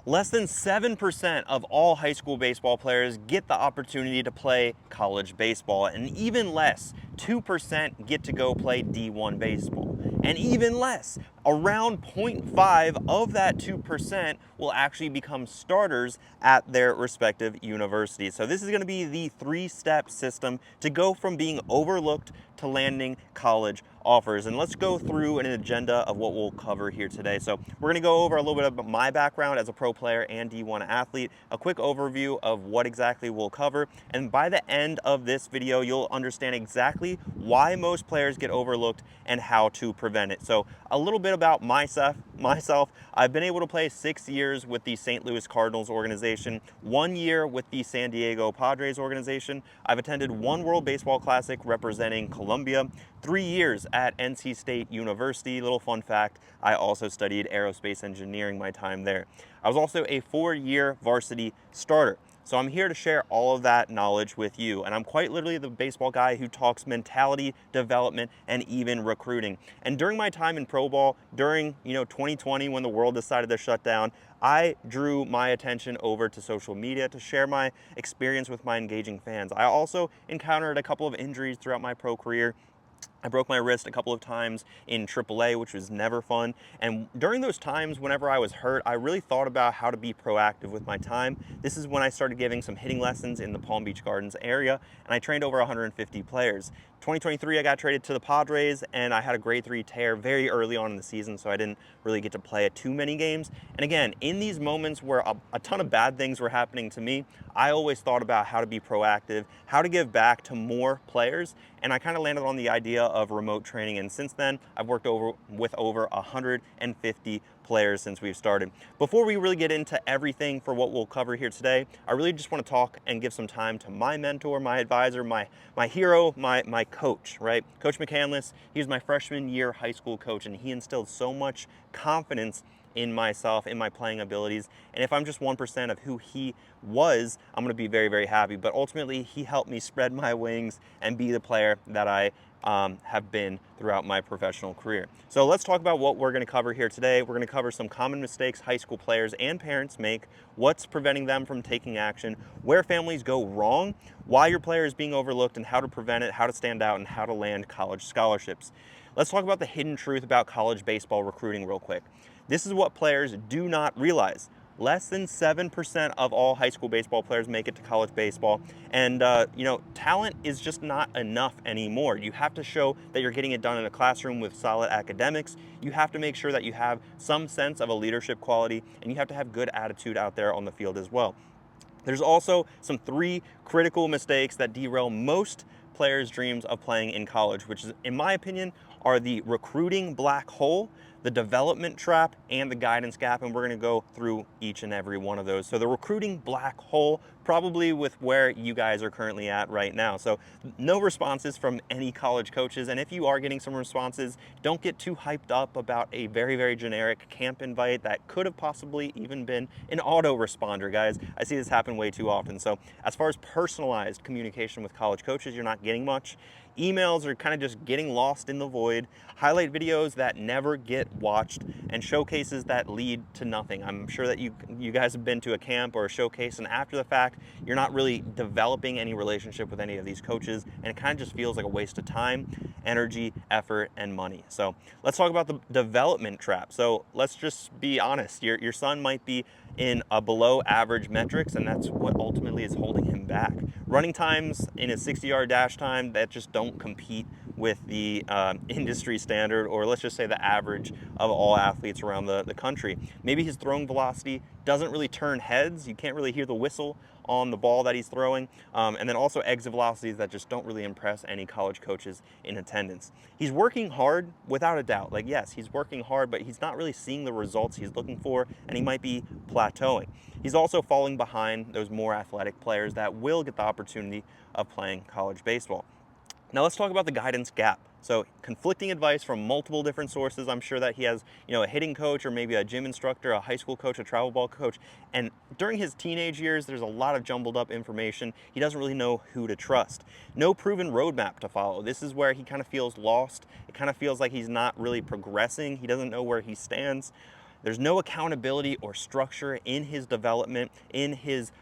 Less than 7% of all high school baseball players get the opportunity to play college baseball, and even less, 2% get to go play D1 baseball. And even less, around 0.5 of that 2% will actually become starters at their respective universities. So this is going to be the three-step system to go from being overlooked to landing college offers. And let's go through an agenda of what we'll cover here today. So we're going to go over a little bit of my background as a pro player and D1 athlete, a quick overview of what exactly we'll cover, and by the end of this video you'll understand exactly why most players get overlooked and how to prevent it. So a little bit about myself. I've been able to play 6 years with the St. Louis Cardinals organization, 1 year with the San Diego Padres organization. I've attended one World Baseball Classic representing Colombia, 3 years at NC State University. Little fun fact, I also studied aerospace engineering my time there. I was also a 4-year varsity starter. So I'm here to share all of that knowledge with you. And I'm quite literally the baseball guy who talks mentality, development, and even recruiting. And during my time in pro ball, during 2020 when the world decided to shut down, I drew my attention over to social media to share my experience with my engaging fans. I also encountered a couple of injuries throughout my pro career. I broke my wrist a couple of times in AAA, which was never fun. And during those times, whenever I was hurt, I really thought about how to be proactive with my time. This is when I started giving some hitting lessons in the Palm Beach Gardens area, and I trained over 150 players. 2023, I got traded to the Padres, and I had a grade 3 tear very early on in the season, so I didn't really get to play at too many games. And again, in these moments where a ton of bad things were happening to me, I always thought about how to be proactive, how to give back to more players, and I kind of landed on the idea of remote training. And since then, I've worked with over 150 players since we've started. Before we really get into everything for what we'll cover here today, I really just want to talk and give some time to my mentor, my advisor, my hero, my coach, right? Coach McCandless, he was my freshman year high school coach, and he instilled so much confidence in myself, in my playing abilities. And if I'm just 1% of who he was, I'm going to be very, very happy. But ultimately, he helped me spread my wings and be the player that I have been throughout my professional career. So let's talk about what we're going to cover here today. We're going to cover some common mistakes high school players and parents make, what's preventing them from taking action, where families go wrong, why your player is being overlooked, and how to prevent it, how to stand out, and how to land college scholarships. Let's talk about the hidden truth about college baseball recruiting real quick. This is what players do not realize. Less than 7% of all high school baseball players make it to college baseball. And, talent is just not enough anymore. You have to show that you're getting it done in a classroom with solid academics. You have to make sure that you have some sense of a leadership quality, and you have to have good attitude out there on the field as well. There's also some 3 critical mistakes that derail most players' dreams of playing in college, which is, in my opinion, are the recruiting black hole, the development trap, and the guidance gap, and we're going to go through each and every one of those. So the recruiting black hole, probably with where you guys are currently at right now. So no responses from any college coaches, and if you are getting some responses, don't get too hyped up about a very, very generic camp invite that could have possibly even been an autoresponder, guys. I see this happen way too often. So as far as personalized communication with college coaches, you're not getting much. Emails are kind of just getting lost in the void. Highlight videos that never get watched, and showcases that lead to nothing. I'm sure that you guys have been to a camp or a showcase, and after the fact, you're not really developing any relationship with any of these coaches, and it kind of just feels like a waste of time, energy, effort, and money. So let's talk about the development trap. So let's just be honest. Your son might be in a below average metrics, and that's what ultimately is holding him back. Running times in a 60-yard dash time that just don't compete with the industry standard, or let's just say the average of all athletes around the country. Maybe his throwing velocity doesn't really turn heads. You can't really hear the whistle on the ball that he's throwing. And then also exit velocities that just don't really impress any college coaches in attendance. He's working hard, without a doubt. Like, yes, he's working hard, but he's not really seeing the results he's looking for, and he might be plateauing. He's also falling behind those more athletic players that will get the opportunity of playing college baseball. Now let's talk about the guidance gap. So conflicting advice from multiple different sources. I'm sure that he has, a hitting coach, or maybe a gym instructor, a high school coach, a travel ball coach. And during his teenage years, there's a lot of jumbled up information. He doesn't really know who to trust. No proven roadmap to follow. This is where he kind of feels lost. It kind of feels like he's not really progressing. He doesn't know where he stands. There's no accountability or structure in his development, in his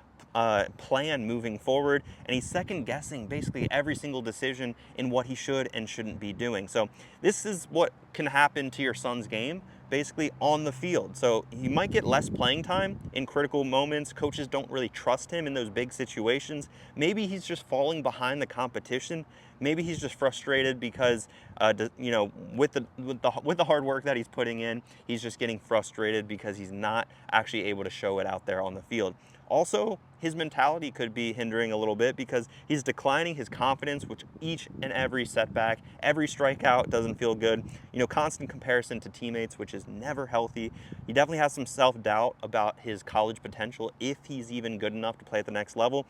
plan moving forward, and he's second guessing basically every single decision in what he should and shouldn't be doing. So this is what can happen to your son's game basically on the field. So he might get less playing time in critical moments. Coaches don't really trust him in those big situations. Maybe he's just falling behind the competition. Maybe he's just frustrated because, with the hard work that he's putting in, he's just getting frustrated because he's not actually able to show it out there on the field. Also, his mentality could be hindering a little bit because he's declining his confidence, which each and every setback, every strikeout doesn't feel good. Constant comparison to teammates, which is never healthy. He definitely has some self-doubt about his college potential, if he's even good enough to play at the next level.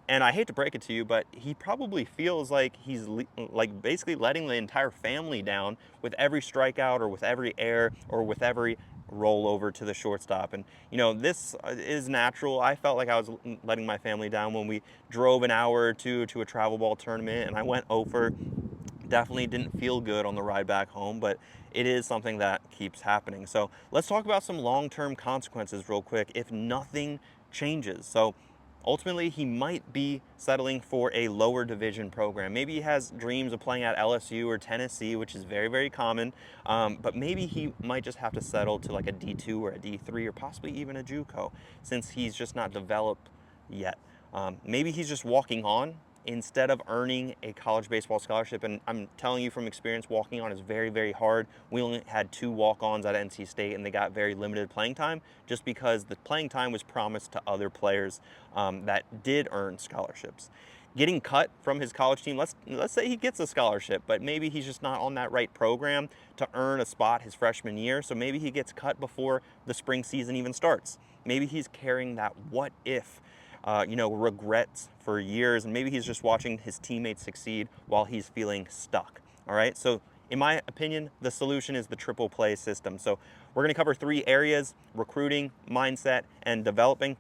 And I hate to break it to you, but he probably feels like he's like basically letting the entire family down with every strikeout or with every error or with every roll over to the shortstop. And this is natural. I felt like I was letting my family down when we drove an hour or two to a travel ball tournament and I went over. Definitely didn't feel good on the ride back home, but it is something that keeps happening. So let's talk about some long-term consequences real quick if nothing changes. So ultimately, he might be settling for a lower division program. Maybe he has dreams of playing at LSU or Tennessee, which is very, very common. But maybe he might just have to settle to like a D2 or a D3 or possibly even a JUCO, since he's just not developed yet. Maybe he's just walking on instead of earning a college baseball scholarship. And I'm telling you from experience, walking on is very, very hard. We only had 2 walk-ons at NC State and they got very limited playing time just because the playing time was promised to other players that did earn scholarships. Getting cut from his college team, let's say he gets a scholarship, but maybe he's just not on that right program to earn a spot his freshman year. So maybe he gets cut before the spring season even starts. Maybe he's carrying that what if regrets for years, and maybe he's just watching his teammates succeed while he's feeling stuck. All right, so in my opinion, the solution is the triple play system. So we're going to cover 3 areas: recruiting, mindset, and developing.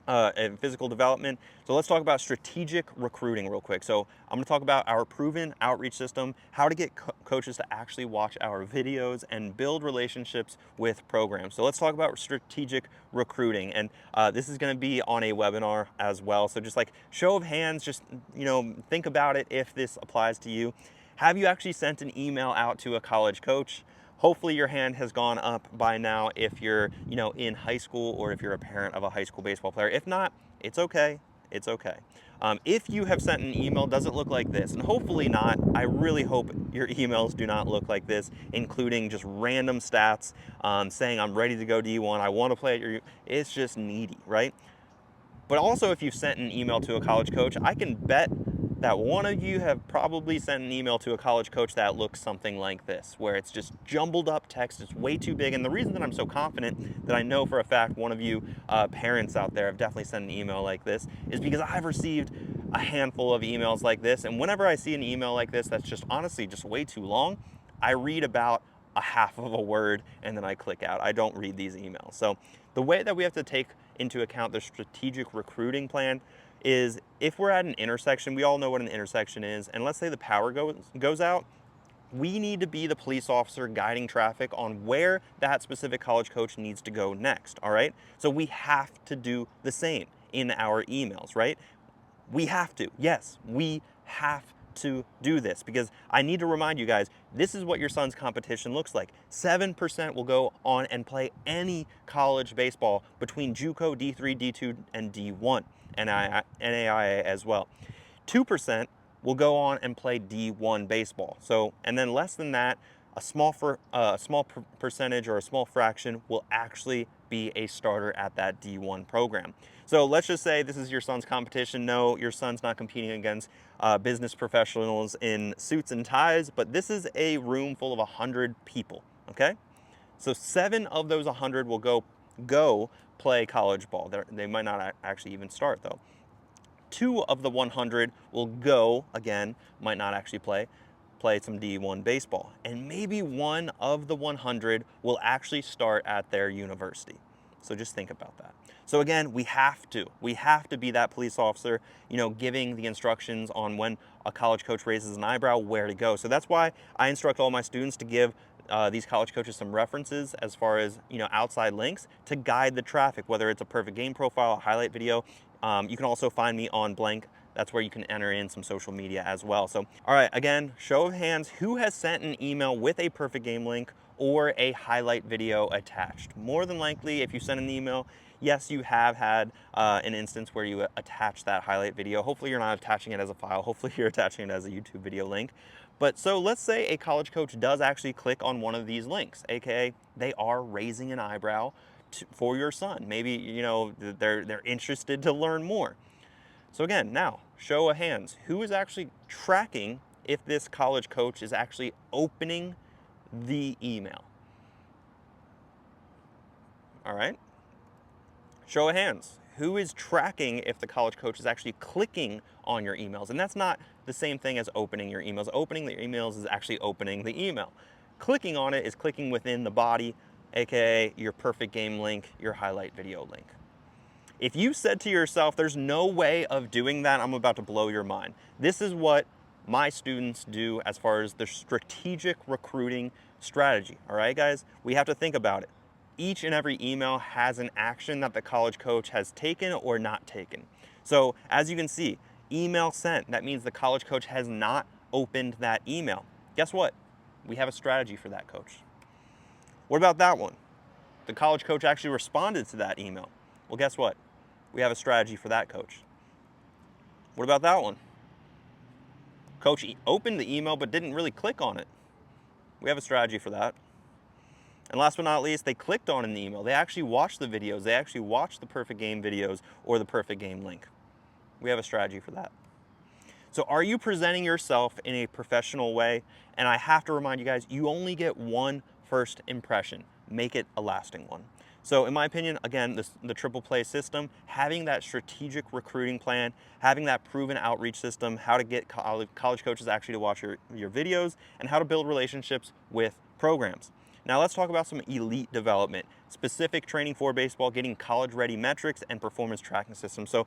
And physical development. So let's talk about strategic recruiting real quick. So I'm going to talk about our proven outreach system, how to get coaches to actually watch our videos and build relationships with programs. So let's talk about strategic recruiting, and this is going to be on a webinar as well. So just like show of hands, just think about it if this applies to you. Have you actually sent an email out to a college coach? Hopefully your hand has gone up by now if you're, in high school or if you're a parent of a high school baseball player. If not, it's okay. It's okay. If you have sent an email, does it look like this? And hopefully not. I really hope your emails do not look like this, including just random stats saying I'm ready to go D1, I want to play at your. It's just needy, right? But also, if you've sent an email to a college coach, I can bet that one of you have probably sent an email to a college coach that looks something like this, where it's just jumbled up text, it's way too big. And the reason that I'm so confident that I know for a fact one of you parents out there have definitely sent an email like this is because I've received a handful of emails like this. And whenever I see an email like this that's just honestly just way too long, I read about a half of a word and then I click out. I don't read these emails. So the way that we have to take into account the strategic recruiting plan is if we're at an intersection, we all know what an intersection is, and let's say the power goes out, we need to be the police officer guiding traffic on where that specific college coach needs to go next, all right? So we have to do the same in our emails, right? We have to, yes, we have to do this because I need to remind you guys, this is what your son's competition looks like. 7% will go on and play any college baseball between JUCO, D3, D2, and D1, NAIA as well. 2% will go on and play D1 baseball. So, and then less than that, a small percentage or a small fraction will actually be a starter at that D1 program. So let's just say this is your son's competition. No, your son's not competing against business professionals in suits and ties, but this is a room full of 100 people, okay? So 7 of those 100 will go play college ball. They might not actually even start though. 2 of the 100 will go, again, might not actually play some D1 baseball. And maybe 1 of the 100 will actually start at their university. So just think about that. So again, we have to be that police officer, giving the instructions on when a college coach raises an eyebrow, where to go. So that's why I instruct all my students to give these college coaches some references as far as, outside links to guide the traffic, whether it's a perfect game profile, a highlight video. You can also find me on Blank. That's where you can enter in some social media as well. So, all right, again, show of hands, who has sent an email with a perfect game link or a highlight video attached? More than likely, if you send an email, yes, you have had an instance where you attach that highlight video. Hopefully you're not attaching it as a file. Hopefully you're attaching it as a YouTube video link. But so let's say a college coach does actually click on one of these links, AKA they are raising an eyebrow for your son. Maybe, they're interested to learn more. So again, now, show of hands, who is actually tracking if this college coach is actually opening the email? All right. Show of hands, who is tracking if the college coach is actually clicking on your emails? And that's not the same thing as opening your emails. Opening the emails is actually opening the email. Clicking on it is clicking within the body, AKA your perfect game link, your highlight video link. If you said to yourself, there's no way of doing that, I'm about to blow your mind. This is what my students do as far as the strategic recruiting strategy. All right, guys, we have to think about it. Each and every email has an action that the college coach has taken or not taken. So as you can see, email sent, that means the college coach has not opened that email. Guess what? We have a strategy for that, coach. What about that one? The college coach actually responded to that email. Well, guess what? We have a strategy for that, coach. What about that one? Coach opened the email but didn't really click on it. We have a strategy for that. And last but not least, they clicked on an email. They actually watched the videos. They actually watched the perfect game videos or the perfect game link. We have a strategy for that. So are you presenting yourself in a professional way? And I have to remind you guys, you only get one first impression. Make it a lasting one. So in my opinion, again, the triple play system, having that strategic recruiting plan, having that proven outreach system, how to get college coaches actually to watch your videos, and how to build relationships with programs. Now let's talk about some elite development, specific training for baseball, getting college-ready metrics and performance tracking systems. So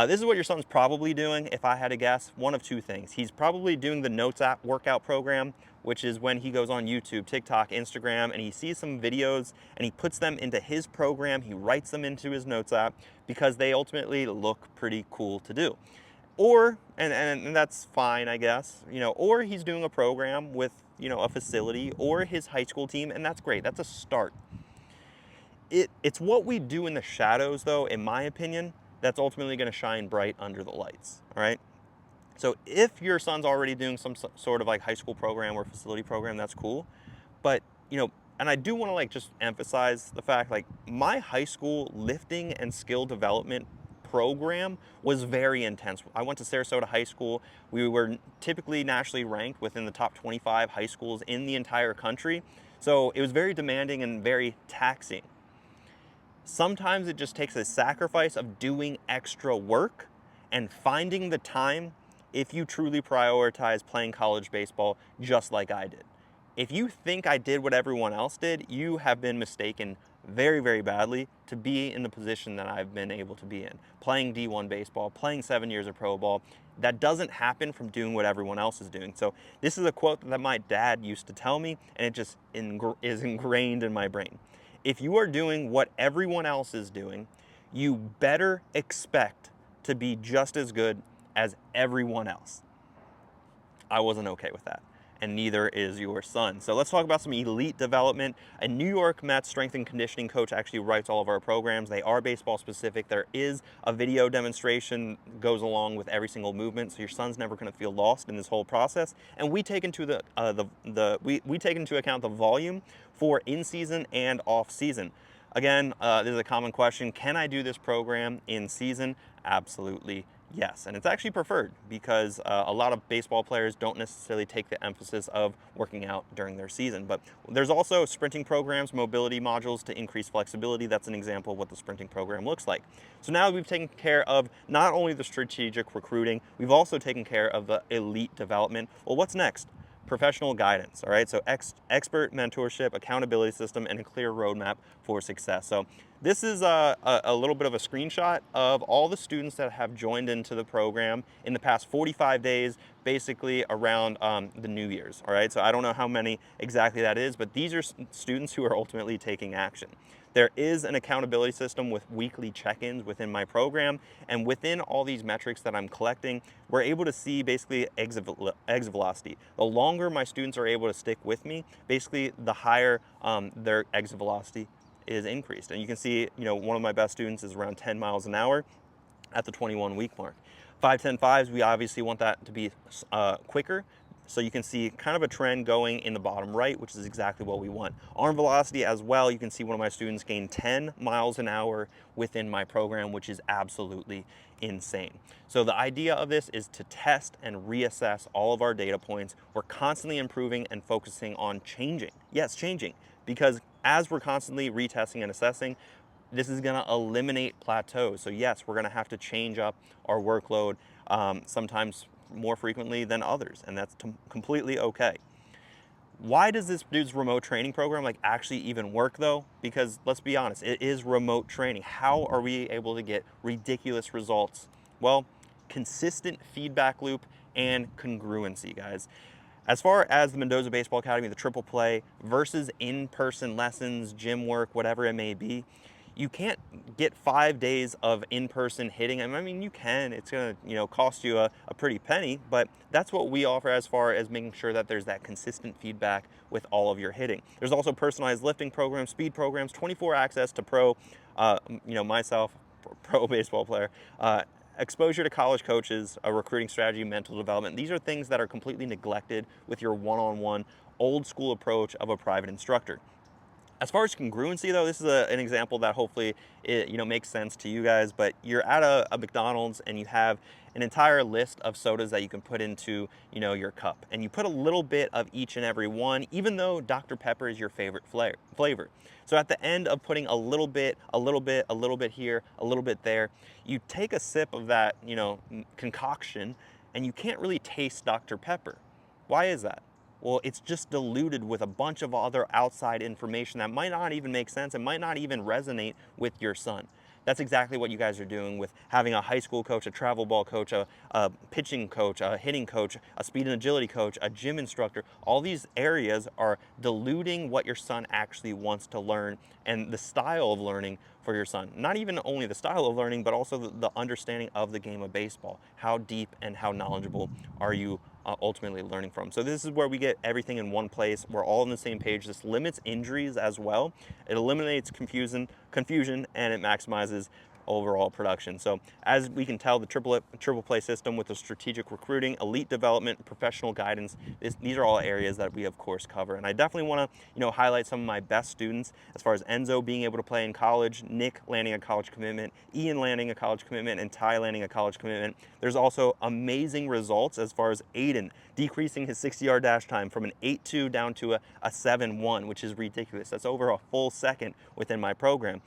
this is what your son's probably doing, if I had to guess, one of two things. He's probably doing the Notes app workout program, which is when he goes on YouTube, TikTok, Instagram, and he sees some videos and he puts them into his program, he writes them into his Notes app because they ultimately look pretty cool to do. Or, and that's fine, I guess, or he's doing a program with, a facility or his high school team, and that's great, that's a start. It's what we do in the shadows, though, in my opinion, that's ultimately going to shine bright under the lights, all right? So if your son's already doing some sort of like high school program or facility program, that's cool. But, and I do want to just emphasize the fact, my high school lifting and skill development program was very intense. I went to Sarasota High School. We were typically nationally ranked within the top 25 high schools in the entire country. So it was very demanding and very taxing. Sometimes it just takes a sacrifice of doing extra work and finding the time if you truly prioritize playing college baseball just like I did. If you think I did what everyone else did, you have been mistaken very, very badly to be in the position that I've been able to be in. Playing D1 baseball, playing 7 years of pro ball, that doesn't happen from doing what everyone else is doing. So this is a quote that my dad used to tell me, and it just is ingrained in my brain. If you are doing what everyone else is doing, you better expect to be just as good as everyone else. I wasn't okay with that, and neither is your son. So let's talk about some elite development. A New York Mets strength and conditioning coach actually writes all of our programs. They are baseball specific. There is a video demonstration goes along with every single movement, so your son's never going to feel lost in this whole process. And we take into we take into account the volume for in season and off season. Again, this is a common question. Can I do this program in season? Absolutely. Yes, and it's actually preferred because a lot of baseball players don't necessarily take the emphasis of working out during their season. But there's also sprinting programs, mobility modules to increase flexibility. That's an example of what the sprinting program looks like. So now we've taken care of not only the strategic recruiting, we've also taken care of the elite development. Well, what's next? professional guidance, all right? So expert mentorship, accountability system, and a clear roadmap for success. So this is a little bit of a screenshot of all the students that have joined into the program in the past 45 days, basically around the New Year's, all right? So I don't know how many exactly that is, but these are students who are ultimately taking action. There is an accountability system with weekly check-ins within my program, and within all these metrics that I'm collecting, we're able to see basically exit velocity. The longer my students are able to stick with me, basically the higher their exit velocity is increased. And you can see, one of my best students is around 10 miles an hour at the 21-week mark. 5-10-5s, we obviously want that to be quicker. So you can see kind of a trend going in the bottom right, which is exactly what we want. Arm velocity as well, you can see one of my students gain 10 miles an hour within my program, which is absolutely insane. So the idea of this is to test and reassess all of our data points. We're constantly improving and focusing on changing. Yes, changing, because as we're constantly retesting and assessing, this is going to eliminate plateaus. So yes, we're going to have to change up our workload sometimes more frequently than others, and that's completely okay. Why does this dude's remote training program actually even work though? Because let's be honest, it is remote training. How are we able to get ridiculous results? Well, consistent feedback loop and congruency, guys. As far as the Mendoza Baseball Academy, the triple play versus in-person lessons, gym work, whatever it may be, you can't get 5 days of in-person hitting. I mean, you can. It's going to, cost you a pretty penny, but that's what we offer as far as making sure that there's that consistent feedback with all of your hitting. There's also personalized lifting programs, speed programs, 24 access to pro, myself, pro baseball player, exposure to college coaches, a recruiting strategy, mental development. These are things that are completely neglected with your one-on-one old school approach of a private instructor. As far as congruency though, this is an example that hopefully it makes sense to you guys, but you're at a McDonald's and you have an entire list of sodas that you can put into your cup, and you put a little bit of each and every one, even though Dr. Pepper is your favorite flavor. So at the end of putting a little bit here, a little bit there, you take a sip of that concoction and you can't really taste Dr. Pepper. Why is that? Well, it's just diluted with a bunch of other outside information that might not even make sense and might not even resonate with your son. That's exactly what you guys are doing with having a high school coach, a travel ball coach, a pitching coach, a hitting coach, a speed and agility coach, a gym instructor. All these areas are diluting what your son actually wants to learn and the style of learning for your son. Not even only the style of learning, but also the understanding of the game of baseball. How deep and how knowledgeable are you ultimately learning from? So this is where we get everything in one place. We're all on the same page. This limits injuries as well. It eliminates confusion, and it maximizes overall production. So as we can tell, the triple play system with the strategic recruiting, elite development, professional guidance, these are all areas that we of course cover. And I definitely want to highlight some of my best students as far as Enzo being able to play in college, Nick landing a college commitment, Ian landing a college commitment, and Ty landing a college commitment. There's also amazing results as far as Aiden decreasing his 60-yard dash time from an 8.2 down to a 7.1, which is ridiculous. That's over a full second within my program.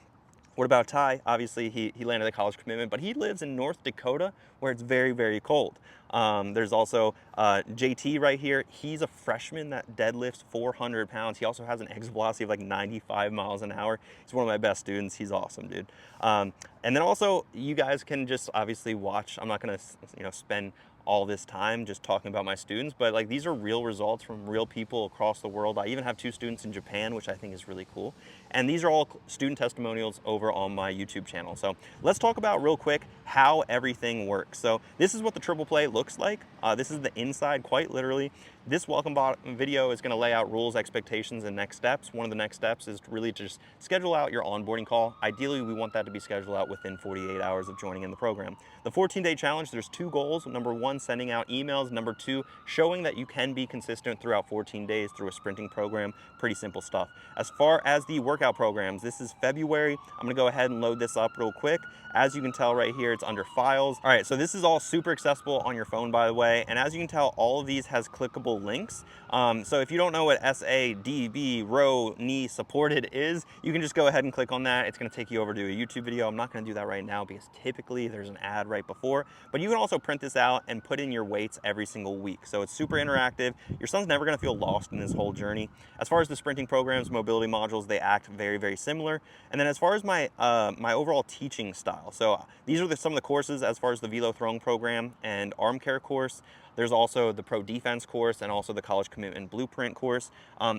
What about Ty? Obviously, he landed a college commitment, but he lives in North Dakota where it's very, very cold. There's also JT right here. He's a freshman that deadlifts 400 pounds. He also has an exit velocity of 95 miles an hour. He's one of my best students. He's awesome, dude. And then also, you guys can just obviously watch. I'm not going to spend all this time just talking about my students, but these are real results from real people across the world. I even have 2 students in Japan, which I think is really cool. And these are all student testimonials over on my YouTube channel. So let's talk about real quick how everything works. So this is what the triple play looks like. This is the inside, quite literally. This welcome video is going to lay out rules, expectations, and next steps. One of the next steps is really to just schedule out your onboarding call. Ideally, we want that to be scheduled out within 48 hours of joining in the program. The 14-day challenge, there's 2 goals. Number 1, sending out emails. Number 2, showing that you can be consistent throughout 14 days through a sprinting program. Pretty simple stuff. As far as the workout programs, this is February. I'm going to go ahead and load this up real quick. As you can tell right here, it's under files. All right, so this is all super accessible on your phone, by the way. And as you can tell, all of these has clickable links. So if you don't know what SADB row knee supported is, you can just go ahead and click on that. It's going to take you over to a YouTube video. I'm not going to do that right now because typically there's an ad right before, but you can also print this out and put in your weights every single week. So it's super interactive. Your son's never going to feel lost in this whole journey. As far as the sprinting programs, mobility modules, they act very, very similar. And then as far as my my overall teaching style, so these are some of the courses as far as the velo throwing program and arm care course. There's also the pro defense course and also the college commitment blueprint course.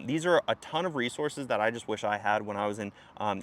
These are a ton of resources that I just wish I had when I was in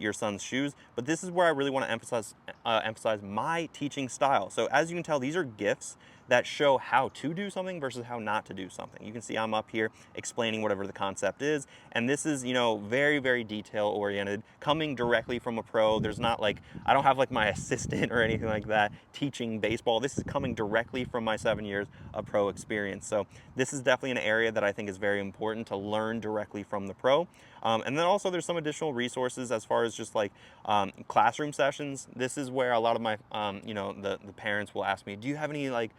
your son's shoes. But this is where I really want to emphasize my teaching style. So as you can tell, these are gifts that show how to do something versus how not to do something. You can see I'm up here explaining whatever the concept is, and this is, you know, very, very detail oriented, coming directly from a pro. There's not like, I don't have like my assistant or anything like that teaching baseball. This is coming directly from my 7 years of pro experience. So this is definitely an area that I think is very important to learn directly from the pro. And then also there's some additional resources as far as just like classroom sessions. This is where a lot of my, you know, the parents will ask me, do you have any like,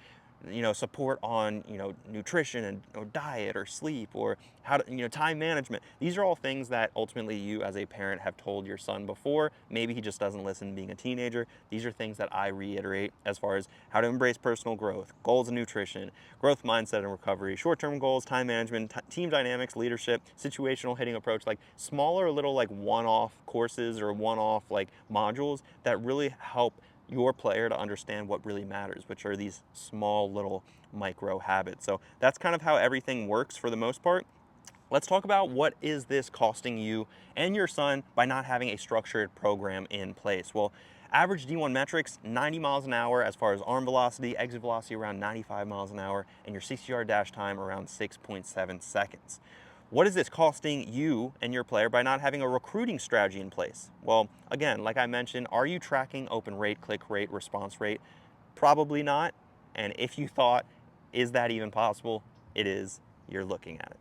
you know, support on, you know, nutrition and or diet or sleep or how to, you know, time management. These are all things that ultimately you as a parent have told your son before. Maybe he just doesn't listen being a teenager. These are things that I reiterate as far as how to embrace personal growth, goals and nutrition, growth mindset and recovery, short-term goals, time management, team dynamics, leadership, situational hitting approach, like smaller little like one-off courses or one-off like modules that really help your player to understand what really matters, which are these small little micro habits. So that's kind of how everything works for the most part. Let's talk about what is this costing you and your son by not having a structured program in place. Well, average D1 metrics, 90 miles an hour as far as arm velocity, exit velocity around 95 miles an hour, and your 60-yard dash time around 6.7 seconds. What is this costing you and your player by not having a recruiting strategy in place? Well, again, like I mentioned, are you tracking open rate, click rate, response rate? Probably not. And if you thought, is that even possible? It is. You're looking at it.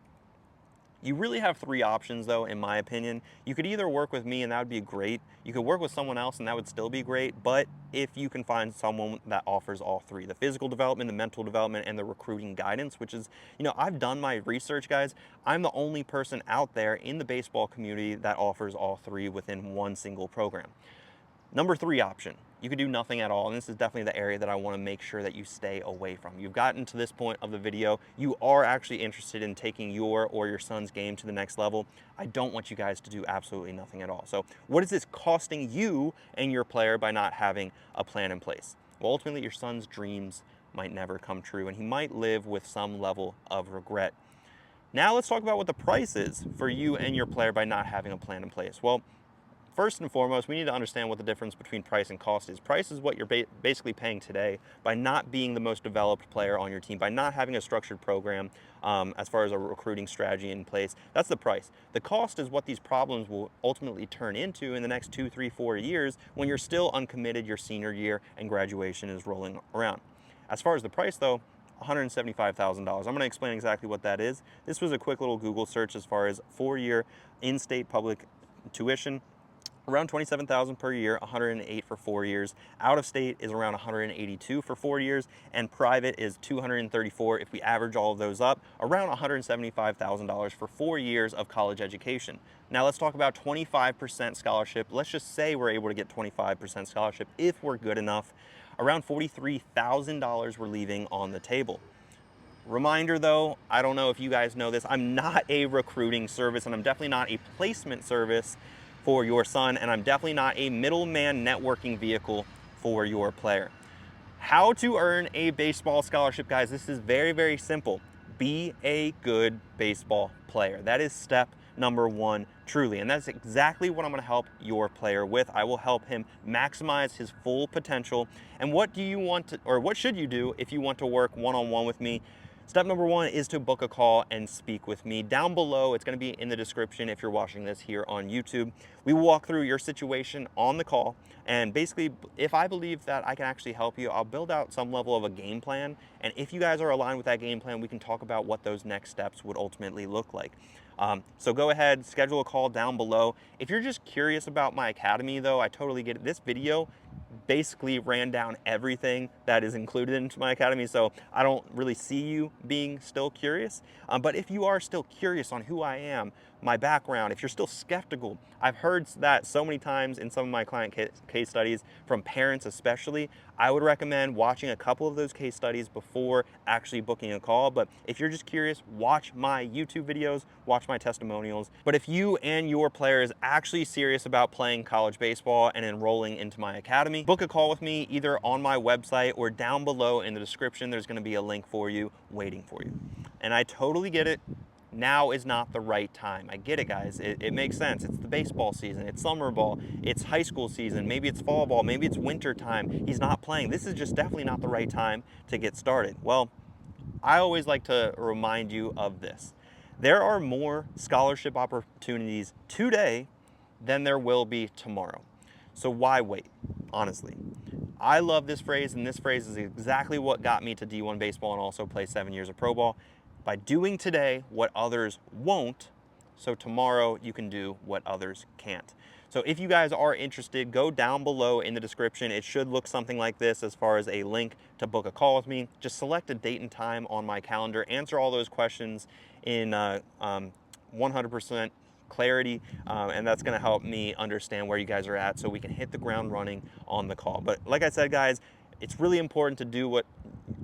You really have three options though, in my opinion. You could either work with me and that would be great. You could work with someone else and that would still be great. But if you can find someone that offers all three, the physical development, the mental development, and the recruiting guidance, which is, you know, I've done my research, guys. I'm the only person out there in the baseball community that offers all three within one single program. Number three option, you could do nothing at all, and this is definitely the area that I want to make sure that you stay away from. You've gotten to this point of the video, you are actually interested in taking your or your son's game to the next level. I don't want you guys to do absolutely nothing at all. So what is this costing you and your player by not having a plan in place? Well, ultimately your son's dreams might never come true, and he might live with some level of regret. Now let's talk about what the price is for you and your player by not having a plan in place. Well, first and foremost, we need to understand what the difference between price and cost is. Price is what you're basically paying today by not being the most developed player on your team, by not having a structured program as far as a recruiting strategy in place. That's the price. The cost is what these problems will ultimately turn into in the next 2, 3, 4 years when you're still uncommitted your senior year and graduation is rolling around. As far as the price though, $175,000. I'm going to explain exactly what that is. This was a quick little Google search as far as 4-year in-state public tuition. Around $27,000 per year, $108 for 4 years. Out of state is around $182 for 4 years, and private is $234. If we average all of those up, around $175,000 for 4 years of college education. Now let's talk about 25% scholarship. Let's just say we're able to get 25% scholarship if we're good enough. Around $43,000 we're leaving on the table. Reminder though, I don't know if you guys know this, I'm not a recruiting service and I'm definitely not a placement service for your son, and I'm definitely not a middleman networking vehicle for your player. How to earn a baseball scholarship, guys, this is very, very simple. Be a good baseball player. That is step number one, truly, and that's exactly what I'm going to help your player with. I will help him maximize his full potential. And what do you want to, or what should you do if you want to work one-on-one with me? Step number one is to book a call and speak with me. Down below, it's going to be in the description if you're watching this here on YouTube. We will walk through your situation on the call, and basically, if I believe that I can actually help you, I'll build out some level of a game plan, and if you guys are aligned with that game plan, we can talk about what those next steps would ultimately look like. So go ahead, schedule a call down below. If you're just curious about my academy though, I totally get it. This video basically ran down everything that is included into my academy, so I don't really see you being still curious. But if you are still curious on who I am, my background, if you're still skeptical, I've heard that so many times in some of my client case studies from parents especially. I would recommend watching a couple of those case studies before actually booking a call. But if you're just curious, watch my YouTube videos, watch my testimonials. But if you and your player is actually serious about playing college baseball and enrolling into my academy, book a call with me either on my website or down below in the description. There's going to be a link for you waiting for you. And I totally get it. Now is not the right time. I get it, guys. It makes sense. It's the baseball season. It's summer ball. It's high school season. Maybe it's fall ball. Maybe it's winter time. He's not playing. This is just definitely not the right time to get started. Well, I always like to remind you of this. There are more scholarship opportunities today than there will be tomorrow. So why wait, honestly? I love this phrase, and this phrase is exactly what got me to D1 baseball and also play 7 years of pro ball. By doing today what others won't, so tomorrow you can do what others can't. So if you guys are interested, go down below in the description. It should look something like this as far as a link to book a call with me. Just select a date and time on my calendar, answer all those questions in 100% clarity, and that's going to help me understand where you guys are at so we can hit the ground running on the call. But like I said, guys, it's really important to do what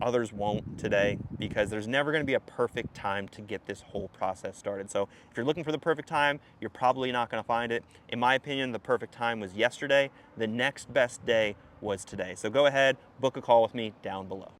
others won't today, because there's never going to be a perfect time to get this whole process started. So if you're looking for the perfect time, you're probably not going to find it. In my opinion, the perfect time was yesterday. The next best day was today. So go ahead, book a call with me down below.